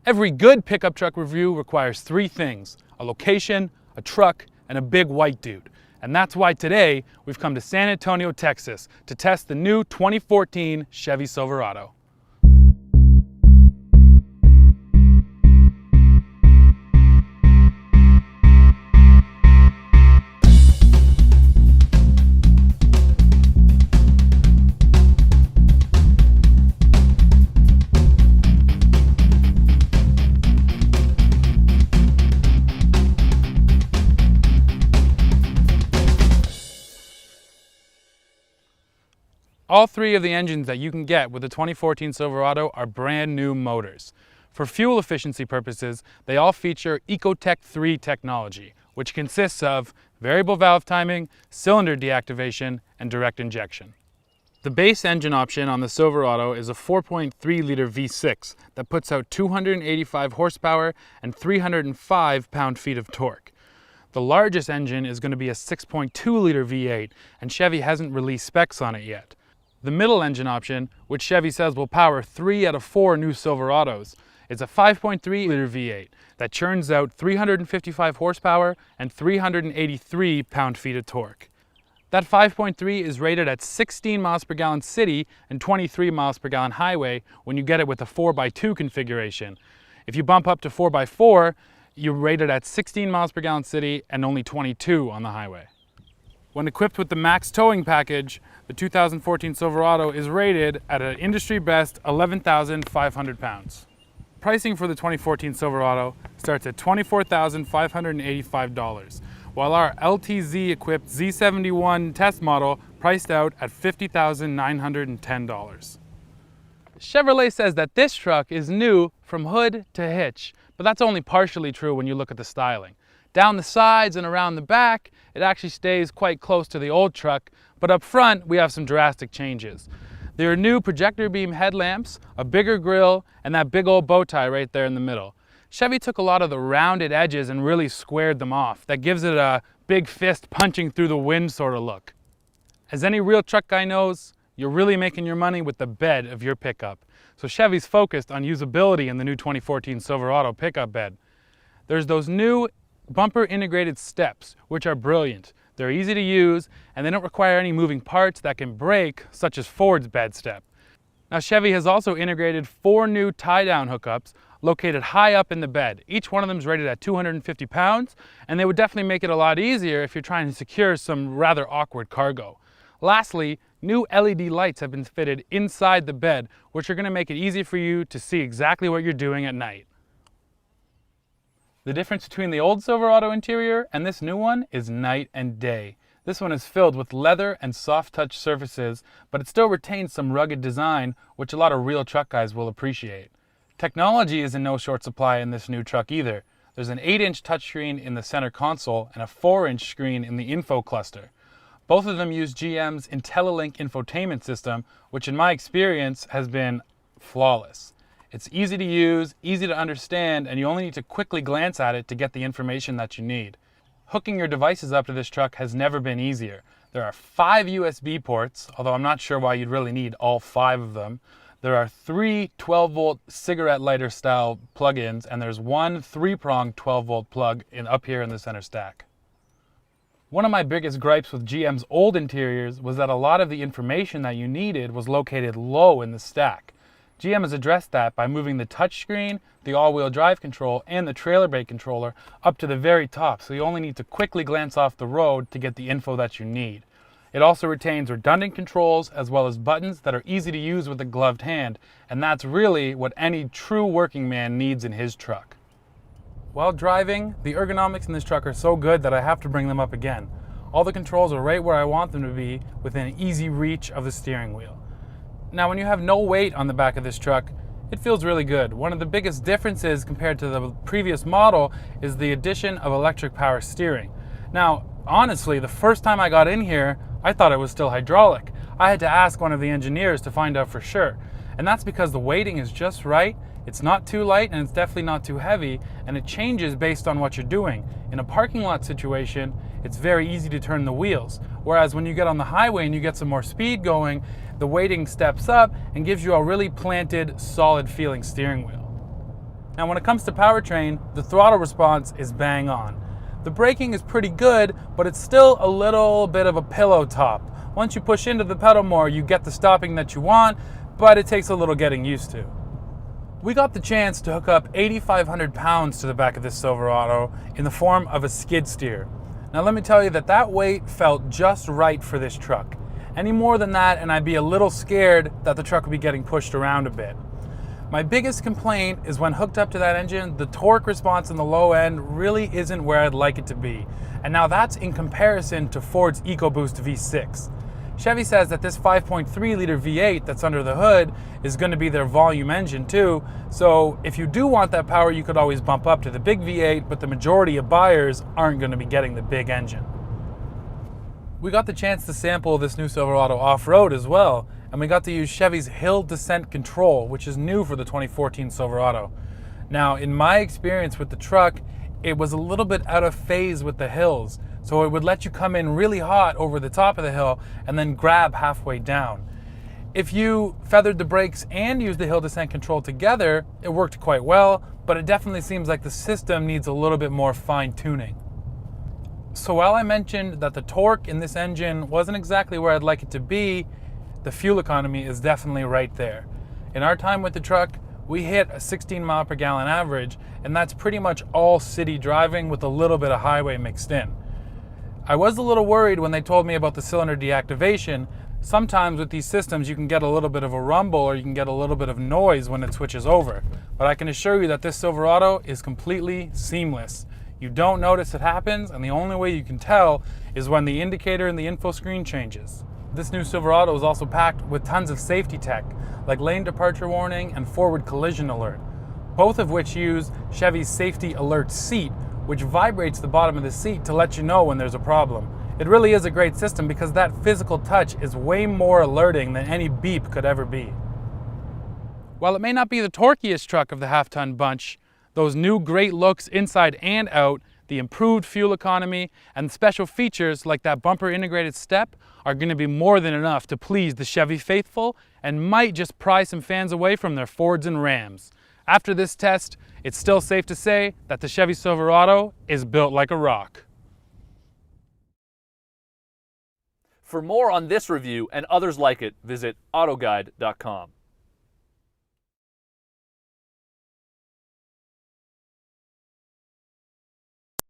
Every good pickup truck review requires three things: a location, a truck, and a big white dude. And that's why today we've come to San Antonio, Texas to test the new 2014 Chevy Silverado. All three of the engines that you can get with the 2014 Silverado are brand new motors. For fuel efficiency purposes, they all feature Ecotec 3 technology, which consists of variable valve timing, cylinder deactivation, and direct injection. The base engine option on the Silverado is a 4.3-liter V6 that puts out 285 horsepower and 305 pound-feet of torque. The largest engine is going to be a 6.2-liter V8, and Chevy hasn't released specs on it yet. The middle engine option, which Chevy says will power 3 out of 4 new Silverados, is a 5.3-liter V8 that churns out 355 horsepower and 383 pound-feet of torque. That 5.3 is rated at 16 miles per gallon city and 23 miles per gallon highway when you get it with a 4x2 configuration. If you bump up to 4x4, you're rated at 16 miles per gallon city and only 22 on the highway. When equipped with the max towing package, the 2014 Silverado is rated at an industry best 11,500 pounds. Pricing for the 2014 Silverado starts at $24,585, while our LTZ-equipped Z71 test model priced out at $50,910. Chevrolet says that this truck is new from hood to hitch, but that's only partially true when you look at the styling. Down the sides and around the back, it actually stays quite close to the old truck, but up front, we have some drastic changes. There are new projector beam headlamps, a bigger grille, and that big old bow tie right there in the middle. Chevy took a lot of the rounded edges and really squared them off. That gives it a big fist punching through the wind sort of look. As any real truck guy knows, you're really making your money with the bed of your pickup. So Chevy's focused on usability in the new 2014 Silverado pickup bed. There's those new bumper integrated steps, which are brilliant. They're easy to use, and they don't require any moving parts that can break, such as Ford's bed step. Now Chevy has also integrated 4 new tie-down hookups located high up in the bed. Each one of them is rated at 250 pounds, and they would definitely make it a lot easier if you're trying to secure some rather awkward cargo. Lastly, new LED lights have been fitted inside the bed, which are going to make it easy for you to see exactly what you're doing at night. The difference between the old Silverado interior and this new one is night and day. This one is filled with leather and soft touch surfaces, but it still retains some rugged design, which a lot of real truck guys will appreciate. Technology is in no short supply in this new truck either. There's an 8-inch touchscreen in the center console and a 4-inch screen in the info cluster. Both of them use GM's IntelliLink infotainment system, which in my experience has been flawless. It's easy to use, easy to understand, and you only need to quickly glance at it to get the information that you need. Hooking your devices up to this truck has never been easier. There are 5 USB ports, although I'm not sure why you'd really need all 5 of them. There are 3 12-volt cigarette lighter style plug-ins, and there's one 3-prong 12-volt plug up here in the center stack. One of my biggest gripes with GM's old interiors was that a lot of the information that you needed was located low in the stack. GM has addressed that by moving the touchscreen, the all-wheel drive control, and the trailer brake controller up to the very top, so you only need to quickly glance off the road to get the info that you need. It also retains redundant controls as well as buttons that are easy to use with a gloved hand, and that's really what any true working man needs in his truck. While driving, the ergonomics in this truck are so good that I have to bring them up again. All the controls are right where I want them to be, within easy reach of the steering wheel. Now, when you have no weight on the back of this truck, it feels really good. One of the biggest differences compared to the previous model is the addition of electric power steering. Now, honestly, the first time I got in here, I thought it was still hydraulic. I had to ask one of the engineers to find out for sure. And that's because the weighting is just right. It's not too light and it's definitely not too heavy, and it changes based on what you're doing. In a parking lot situation, it's very easy to turn the wheels. Whereas when you get on the highway and you get some more speed going, the weighting steps up and gives you a really planted, solid feeling steering wheel. Now when it comes to powertrain, the throttle response is bang on. The braking is pretty good, but it's still a little bit of a pillow top. Once you push into the pedal more, you get the stopping that you want, but it takes a little getting used to. We got the chance to hook up 8,500 pounds to the back of this Silverado in the form of a skid steer. Now let me tell you that weight felt just right for this truck. Any more than that and I'd be a little scared that the truck would be getting pushed around a bit. My biggest complaint is when hooked up to that engine, the torque response in the low end really isn't where I'd like it to be. And now that's in comparison to Ford's EcoBoost V6. Chevy says that this 5.3 liter V8 that's under the hood is going to be their volume engine too, so if you do want that power you could always bump up to the big V8, but the majority of buyers aren't going to be getting the big engine. We got the chance to sample this new Silverado off-road as well, and we got to use Chevy's hill descent control, which is new for the 2014 Silverado. Now in my experience with the truck, it was a little bit out of phase with the hills. So it would let you come in really hot over the top of the hill and then grab halfway down. If you feathered the brakes and used the hill descent control together, it worked quite well, but it definitely seems like the system needs a little bit more fine tuning. So while I mentioned that the torque in this engine wasn't exactly where I'd like it to be, the fuel economy is definitely right there. In our time with the truck, we hit a 16 mile per gallon average, and that's pretty much all city driving with a little bit of highway mixed in. I was a little worried when they told me about the cylinder deactivation. Sometimes with these systems you can get a little bit of a rumble or you can get a little bit of noise when it switches over. But I can assure you that this Silverado is completely seamless. You don't notice it happens, and the only way you can tell is when the indicator in the info screen changes. This new Silverado is also packed with tons of safety tech, like lane departure warning and forward collision alert, both of which use Chevy's safety alert seat, which vibrates the bottom of the seat to let you know when there's a problem. It really is a great system because that physical touch is way more alerting than any beep could ever be. While it may not be the torquiest truck of the half-ton bunch, those new great looks inside and out, the improved fuel economy, and special features like that bumper integrated step are going to be more than enough to please the Chevy faithful and might just pry some fans away from their Fords and Rams. After this test, it's still safe to say that the Chevy Silverado is built like a rock. For more on this review and others like it, visit autoguide.com.